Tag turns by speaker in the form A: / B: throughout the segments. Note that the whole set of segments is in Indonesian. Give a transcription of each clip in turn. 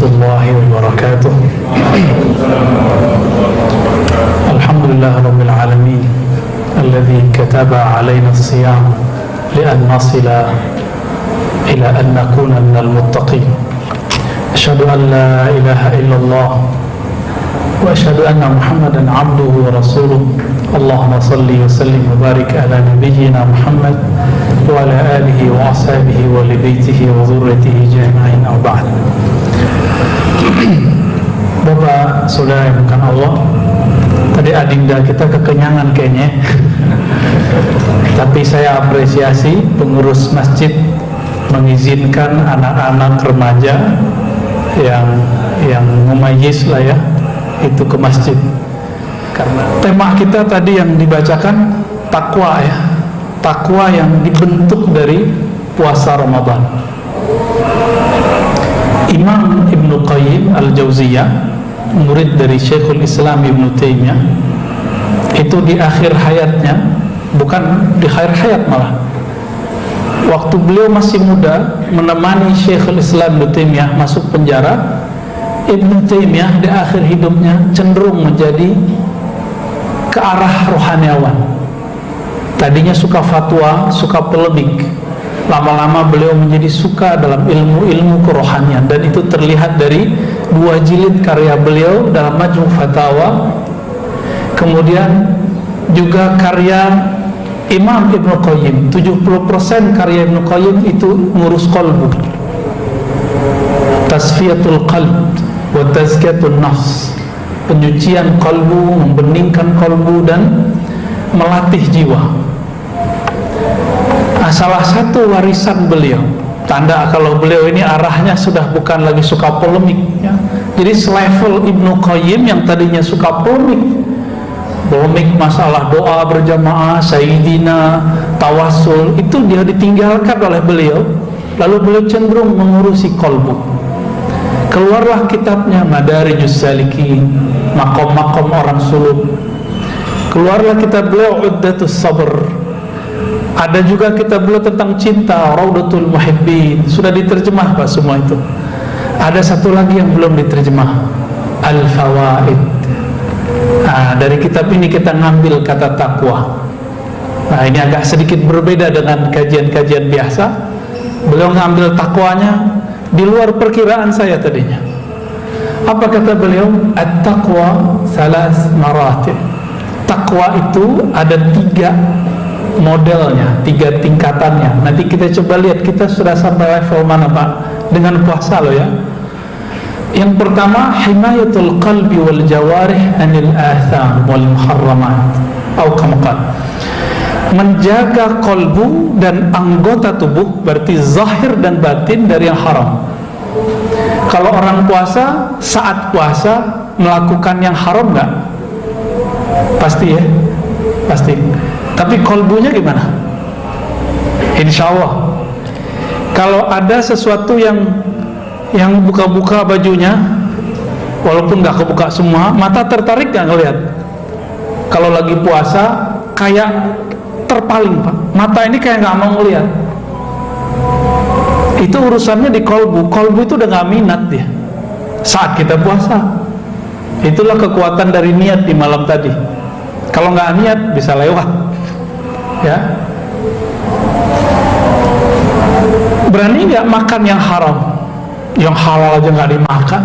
A: warahmatullahi wabarakatuh. Alhamdulillah rabbil alamin alladzi kataba alaina as-siyam li'an nasila ila an nakuna minal muttaqin. Asyhadu an la ilaha illallah wa asyhadu anna Muhammadan abduhu wa rasuluh. Allahumma salli wa sallim wa barik ala nabiyyina Muhammad wa ala alihi wa ashabihi wa li baitihi wa dhurriyyatihi jami'in, wa ba'd. Bapak, saudara yang bukan Allah, tadi adinda kita kekenyangan kayaknya. Tapi saya apresiasi pengurus masjid mengizinkan anak-anak remaja yang mumayyiz lah ya, itu ke masjid. Karena tema kita tadi yang dibacakan takwa ya, takwa yang dibentuk dari puasa Ramadan. Imam Ibnu Qayyim Al-Jauziyah, murid dari Syekhul Islam Ibnu Taimiyah, itu di akhir hayatnya, bukan di akhir hayat malah, waktu beliau masih muda menemani Syekhul Islam Ibnu Taimiyah masuk penjara, Ibnu Taimiyah di akhir hidupnya cenderung menjadi ke arah rohaniawan. Tadinya suka fatwa, suka polemik. Lama-lama beliau menjadi suka dalam ilmu-ilmu kerohanian, dan itu terlihat dari 2 jilid karya beliau dalam Majmu' Fatawa. Kemudian juga karya Imam Ibnu Qayyim, 70% karya Ibnu Qayyim itu ngurus qalbu, tasfiyatul qalb wa tazkiyatun nafs, penyucian qalbu, membeningkan qalbu dan melatih jiwa. Salah satu warisan beliau, tanda kalau beliau ini arahnya sudah bukan lagi suka polemik ya. Jadi selevel Ibnu Qayyim yang tadinya suka polemik masalah doa berjamaah, sayyidina, tawassul, itu dia ditinggalkan oleh beliau. Lalu beliau cenderung mengurusi qalbu. Keluarlah kitabnya Madarijus Salikin, makom-makom orang suluk. Keluarlah kitab beliau Uddatus Sabr. Ada juga kitab beliau tentang cinta, Raudatul Muhibbin. Sudah diterjemah Pak semua itu. Ada satu lagi yang belum diterjemah, Al-Fawaid. Nah, dari kitab ini kita ngambil kata takwa. Nah, ini agak sedikit berbeda dengan kajian-kajian biasa. Beliau ngambil takwanya di luar perkiraan saya tadinya. Apa kata beliau? At-taqwa salas maratib. Takwa itu ada 3 modelnya, 3 tingkatannya. Nanti kita coba lihat kita sudah sampai level mana Pak dengan puasa loh ya. Yang pertama, himayatul qalbi wal jawarih anil atham wal muharramat, atau kamqat, menjaga kolbu dan anggota tubuh, berarti zahir dan batin, dari yang haram. Kalau orang puasa, saat puasa melakukan yang haram nggak? Pasti ya, pasti. Tapi kolbunya gimana? Insya Allah, kalau ada sesuatu yang buka-buka bajunya, walaupun nggak kebuka semua, mata tertarik nggak ngelihat? Kalau lagi puasa kayak terpaling Pak, mata ini kayak nggak mau ngelihat. Itu urusannya di kolbu. Kolbu itu udah nggak minat dia saat kita puasa. Itulah kekuatan dari niat di malam tadi. Kalau nggak niat bisa lewat ya. Berani nggak makan yang haram? Yang halal aja nggak dimakan.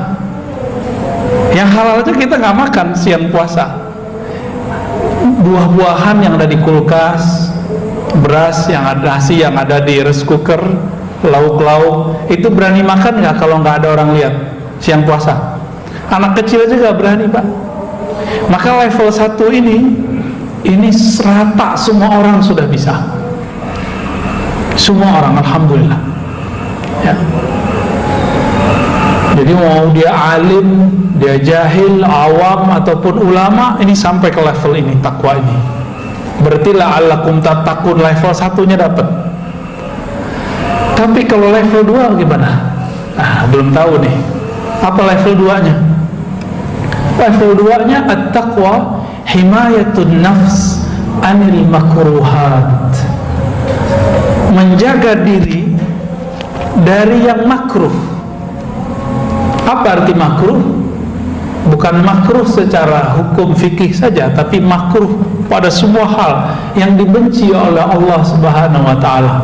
A: Yang halal aja kita nggak makan siang puasa. Buah-buahan yang ada di kulkas, beras yang ada, nasi yang ada di rice cooker, lauk-lauk, itu berani makan nggak kalau nggak ada orang lihat siang puasa? Anak kecil aja nggak berani Pak. Maka level 1 ini serata, semua orang sudah bisa. Semua orang, alhamdulillah ya. Jadi mau dia alim, dia jahil, awam ataupun ulama, ini sampai ke level ini, takwa ini. Berarti la'allakum tattaqun, level 1-nya dapat. Tapi kalau level 2 gimana? Belum tahu nih. Apa level 2-nya? Level 2-nya at-taqwa himayatun nafs anil makruhat, menjaga diri dari yang makruh. Apa arti makruh? Bukan makruh secara hukum fikih saja, tapi makruh pada semua hal yang dibenci oleh Allah Subhanahu wa ta'ala.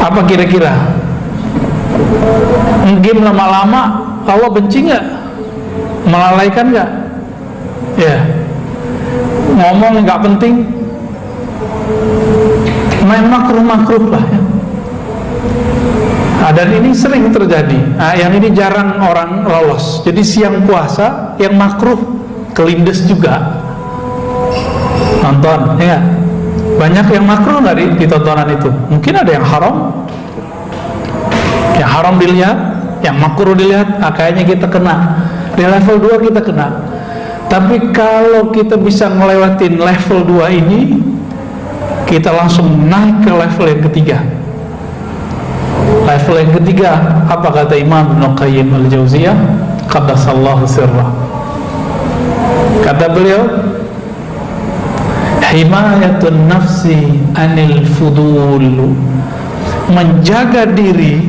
A: Apa kira-kira? Game lama-lama Allah benci nggak? Melalaikan nggak? Ya. Ngomong nggak penting, main makruh-makruh lah ya. Nah, dan ini sering terjadi. Nah, yang ini jarang orang lolos. Jadi siang puasa yang makruh kelindes juga nonton, ya. Banyak yang makruh nggak di tontonan itu. Mungkin ada yang haram dilihat, yang makruh dilihat. Nah, kayaknya kita kena di level 2, kita kena. Tapi kalau kita bisa ngelewatin level 2 ini, kita langsung naik ke level yang ketiga. Level yang ketiga, apa kata Imam Ibnu Qayyim al-Jauziyah? Qaddasallahu sirrah. Kata beliau, himayatun nafsi anil fudul, menjaga diri,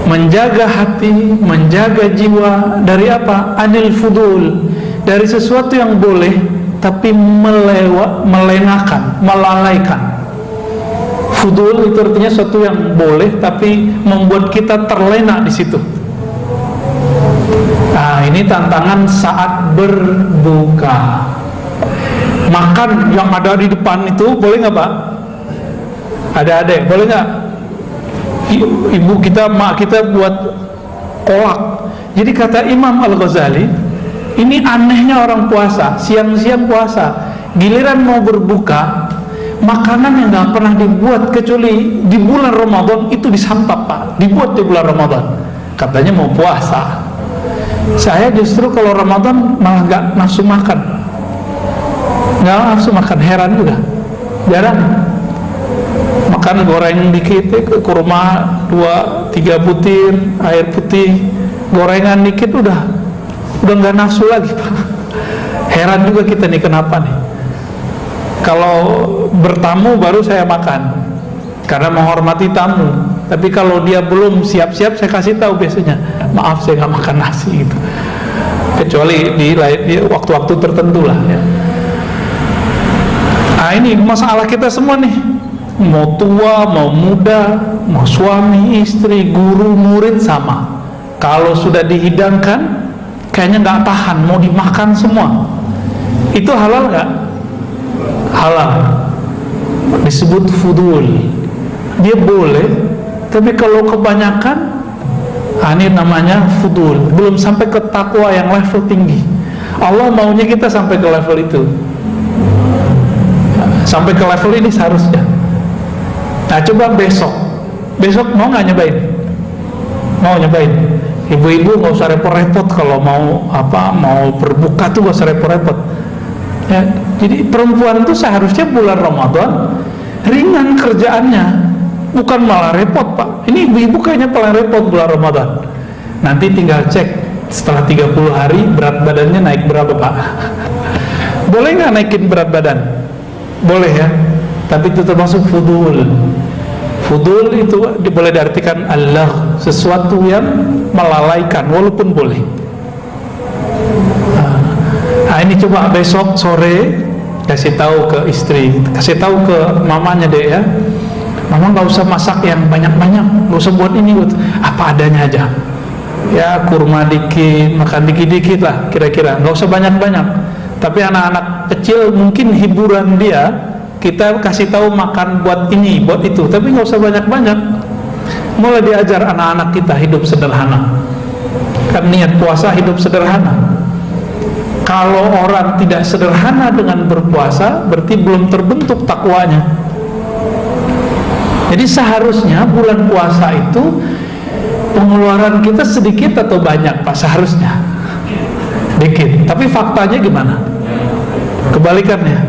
A: menjaga hati, menjaga jiwa dari apa? Anil fudul, dari sesuatu yang boleh tapi melengahkan, melalaikan. Fudul itu artinya sesuatu yang boleh tapi membuat kita terlena di situ. Nah, ini tantangan saat berbuka. Makan yang ada di depan itu boleh nggak, Pak? Ada, boleh nggak? Ibu kita, mak kita buat kolak. Jadi kata Imam Al-Ghazali, ini anehnya orang puasa, siang-siang puasa, giliran mau berbuka, makanan yang nggak pernah dibuat kecuali di bulan Ramadan itu disantap, Pak. Dibuat di bulan Ramadan. Katanya mau puasa. Saya justru kalau Ramadan malah nggak nafsu makan. Nggak nafsu makan, heran juga. Jarang. Makan goreng dikit, kurma 2-3 butir, air putih, gorengan dikit udah nggak nafsu lagi, Pak. Heran juga kita nih, kenapa nih? Kalau bertamu baru saya makan karena menghormati tamu. Tapi kalau dia belum siap-siap, saya kasih tahu biasanya, maaf saya nggak makan nasi gitu. Kecuali di waktu-waktu tertentu lah ya. Nah, ini masalah kita semua nih, mau tua, mau muda, mau suami, istri, guru, murid, sama. Kalau sudah dihidangkan, kayaknya nggak tahan, mau dimakan semua. Itu halal nggak? Halal. Disebut fudul. Dia boleh, tapi kalau kebanyakan, ini namanya fudul. Belum sampai ke takwa yang level tinggi. Allah maunya kita sampai ke level itu. Sampai ke level ini seharusnya. Nah, coba besok mau nggak nyobain? Mau nyobain? Ibu-ibu nggak usah repot-repot kalau mau berbuka tuh nggak usah repot-repot. Ya, jadi perempuan itu seharusnya bulan Ramadan ringan kerjaannya, bukan malah repot, Pak. Ini ibu-ibu kayaknya paling repot bulan Ramadan. Nanti tinggal cek setelah 30 hari berat badannya naik berapa, Pak. Boleh nggak naikin berat badan? Boleh ya, tapi itu termasuk fudul. Fudul itu boleh diartikan Allah, sesuatu yang melalaikan walaupun boleh. Nah, ini coba besok sore kasih tahu ke istri, kasih tahu ke mamanya deh ya. Mama nggak usah masak yang banyak-banyak, nggak usah buat ini, buat apa adanya aja. Ya kurma dikit, makan dikit-dikit lah kira-kira, nggak usah banyak-banyak. Tapi anak-anak kecil mungkin hiburan dia, kita kasih tahu makan buat ini, buat itu, tapi nggak usah banyak-banyak. Mulai diajar anak-anak kita hidup sederhana. Kan niat puasa hidup sederhana. Kalau orang tidak sederhana dengan berpuasa, berarti belum terbentuk takwanya. Jadi seharusnya bulan puasa itu pengeluaran kita sedikit atau banyak, Pak? Seharusnya dikit. Tapi faktanya gimana? Kebalikannya.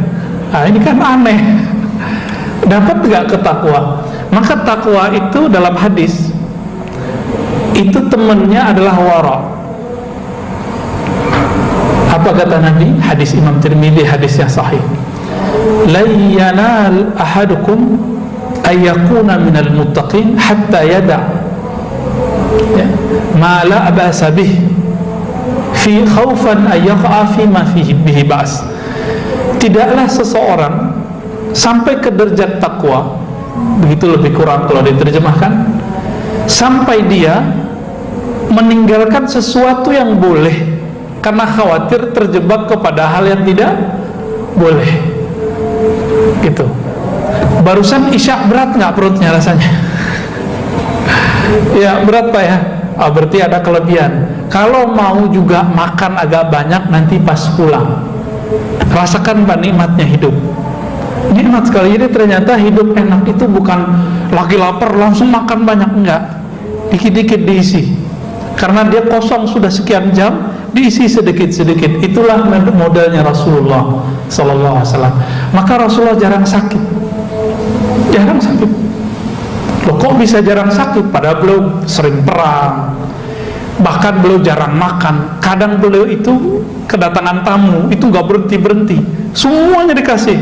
A: Nah, ini kan aneh. Dapat nggak ke takwa? Maka takwa itu dalam hadis itu temannya adalah wara. Apa kata Nabi? Hadis Imam Tirmidzi, hadis yang sahih. La yanal ahadukum ayyakuna minal muttaqin hatta yada' ya, ma la ba'sa bih fi khaufan ayyaqa fi ma fihi bihi ba's. Tidaklah seseorang sampai ke derajat takwa, begitu lebih kurang kalau diterjemahkan, sampai dia meninggalkan sesuatu yang boleh karena khawatir terjebak kepada hal yang tidak boleh. Gitu. Barusan isya berat nggak perutnya rasanya? Ya berat Pak ya. Berarti ada kelebihan. Kalau mau juga makan agak banyak nanti pas pulang. Rasakan Pak nikmatnya hidup. Nikmat sekali. Jadi ternyata hidup enak itu bukan lagi lapar langsung makan banyak, enggak. Dikit-dikit diisi. Karena dia kosong sudah sekian jam, diisi sedikit-sedikit. Itulah modelnya Rasulullah sallallahu alaihi wasallam. Maka Rasulullah jarang sakit. Jarang sakit. Loh kok bisa jarang sakit? Padahal beliau sering perang. Bahkan beliau jarang makan. Kadang beliau itu kedatangan tamu itu gak berhenti-berhenti. Semuanya dikasih.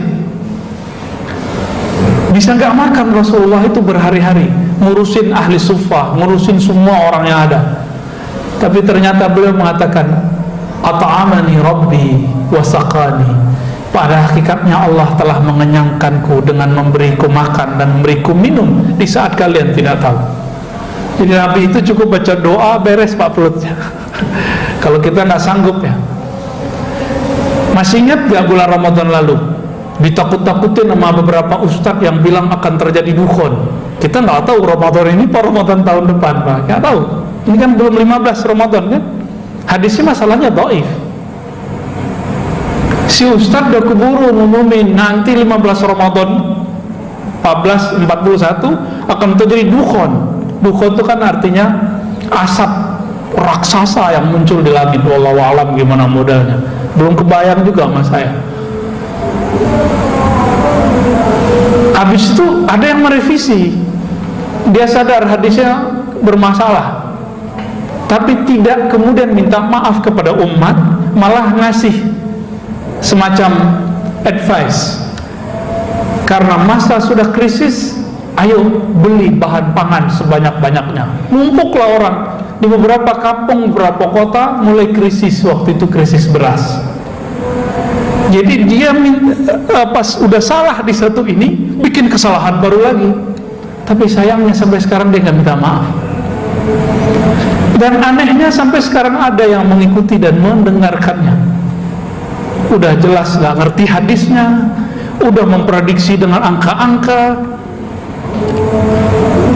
A: Bisa gak makan Rasulullah itu berhari-hari, ngurusin ahli suffah, ngurusin semua orang yang ada. Tapi ternyata beliau mengatakan, at'amani rabbi wasaqani. Pada hakikatnya Allah telah mengenyangkanku dengan memberiku makan dan memberiku minum di saat kalian tidak tahu. Jadi Nabi itu cukup baca doa beres Pak perutnya. Kalau kita nggak sanggup ya. Masih ingat gak bulan Ramadan lalu ditakut-takutin sama beberapa ustadz yang bilang akan terjadi dukhon. Kita nggak tahu Ramadan ini Pak Ramadan tahun depan Pak. Nggak tahu. Ini kan belum 15 Ramadan kan. Hadisnya masalahnya dhaif. Si ustadz udah keburu ngumumin nanti 15 Ramadan 1441 akan terjadi dukhon. Dukhon itu kan artinya asap raksasa yang muncul di langit. Wallahu alam gimana modelnya. Belum kebayang juga sama saya. Habis itu ada yang merevisi. Dia sadar hadisnya bermasalah, tapi tidak kemudian minta maaf kepada umat, malah ngasih semacam advice. Karena masa sudah krisis, ayo beli bahan pangan sebanyak-banyaknya. Numpuklah orang di beberapa kampung, beberapa kota mulai krisis. Waktu itu krisis beras. Jadi dia pas udah salah di satu ini, bikin kesalahan baru lagi. Tapi sayangnya sampai sekarang dia nggak minta maaf. Dan anehnya sampai sekarang ada yang mengikuti dan mendengarkannya. Udah jelas nggak ngerti hadisnya, udah memprediksi dengan angka-angka.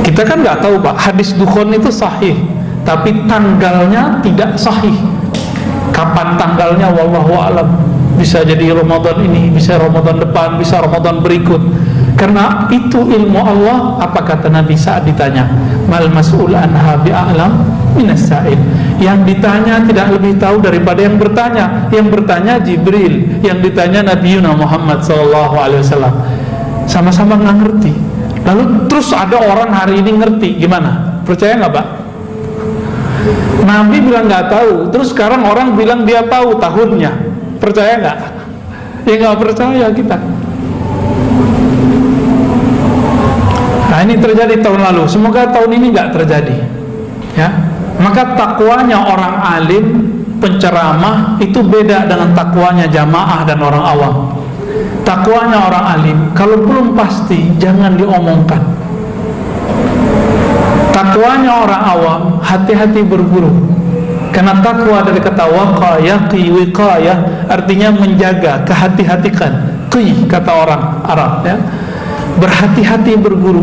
A: Kita kan nggak tahu Pak, hadis dukhon itu sahih, tapi tanggalnya tidak sahih. Kapan tanggalnya wallahu a'lam. Bisa jadi Ramadan ini, bisa Ramadan depan, bisa Ramadan berikut. Karena itu ilmu Allah. Apa kata Nabi saat ditanya, mal mas'ul anha bi'a'lam minas sa'il. Yang ditanya tidak lebih tahu daripada yang bertanya. Yang bertanya Jibril, yang ditanya Nabi Muhammad SAW. Sama-sama nggak ngerti. Lalu terus ada orang hari ini ngerti, gimana? Percaya nggak Pak? Nabi bilang nggak tahu, terus sekarang orang bilang dia tahu tahunnya. Percaya nggak? Ya nggak percaya kita. Nah ini terjadi tahun lalu. Semoga tahun ini nggak terjadi. Ya. Maka takwanya orang alim, penceramah itu beda dengan takwanya jamaah dan orang awam. Takwanya orang alim, kalau belum pasti jangan diomongkan. Takwanya orang awam, hati-hati berburu. Karena takwa dari kata waqa, yaqi, wiqayah, artinya menjaga, kehati-hatikan. Qi kata orang Arab ya. Berhati-hati berguru.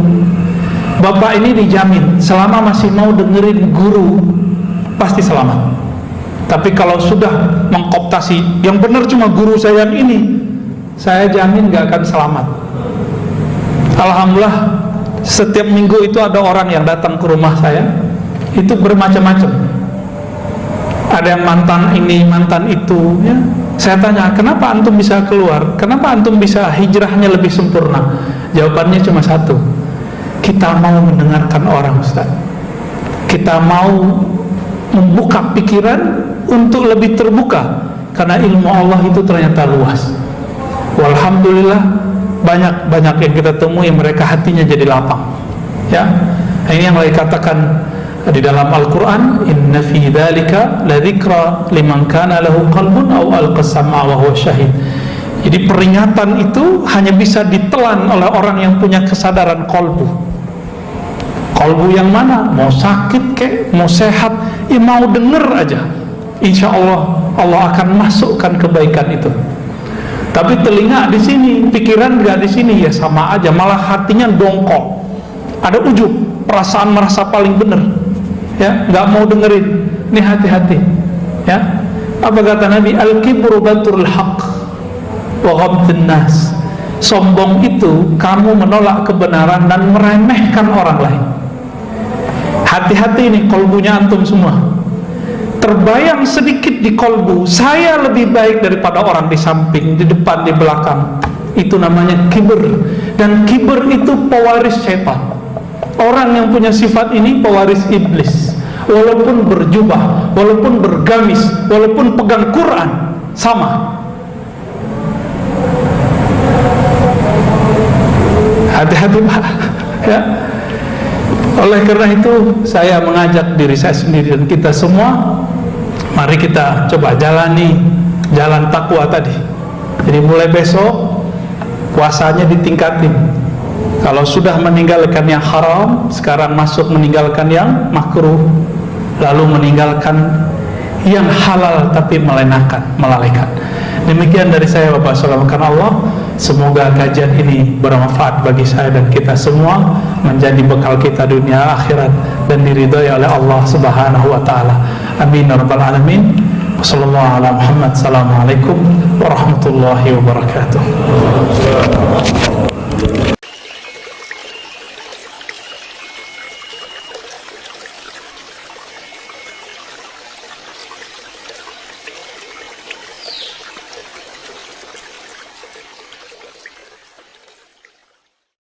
A: Bapak ini dijamin selama masih mau dengerin guru pasti selamat. Tapi kalau sudah mengkooptasi yang benar cuma guru saya yang ini, saya jamin gak akan selamat. Alhamdulillah setiap minggu itu ada orang yang datang ke rumah saya, itu bermacam-macam. Ada yang mantan ini, mantan itu ya. Saya tanya, kenapa antum bisa keluar? Kenapa antum bisa hijrahnya lebih sempurna? Jawabannya cuma satu, kita mau mendengarkan orang Ustaz. Kita mau membuka pikiran untuk lebih terbuka. Karena ilmu Allah itu ternyata luas. Walhamdulillah banyak yang kita temui mereka hatinya jadi lapang. Ya, ini yang lagi katakan Di dalam Al-Quran, inna fi dzalika ladzikra liman kana lahu qalbun aw alqas sam'a wa huwa syahid. Jadi peringatan itu hanya bisa ditelan oleh orang yang punya kesadaran kolbu. Kolbu yang mana? Mau sakit kek, mau sehat, ya mau denger aja. Insya Allah, Allah akan masukkan kebaikan itu. Tapi telinga di sini, pikiran nggak di sini, ya sama aja. Malah hatinya dongkol. Ada ujub, perasaan merasa paling benar. Ya, nggak mau dengerin. Ini hati-hati. Ya, apa kata Nabi? Al-kibru baturul haq wa ghamdun nas. Sombong itu kamu menolak kebenaran dan meremehkan orang lain. Hati-hati nih kolbunya antum semua. Terbayang sedikit di kolbu, saya lebih baik daripada orang di samping, di depan, di belakang. Itu namanya kibir. Dan kibir itu pewaris setan. Orang yang punya sifat ini pewaris iblis. Walaupun berjubah, walaupun bergamis, walaupun pegang Quran, sama. Hati-hati Pak. Ya. Oleh karena itu saya mengajak diri saya sendiri dan kita semua, mari kita coba jalani jalan takwa tadi. Jadi mulai besok puasanya ditingkatin. Kalau sudah meninggalkan yang haram, sekarang masuk meninggalkan yang makruh, lalu meninggalkan yang halal tapi melalaikan. Demikian dari saya, Bapak Salam karena Allah. Semoga kajian ini bermanfaat bagi saya dan kita semua, menjadi bekal kita dunia akhirat dan diridhai oleh Allah Subhanahu wa taala. Amin ya rabbal alamin. Wassallallahu ala Muhammad. Assalamualaikum warahmatullahi wabarakatuh.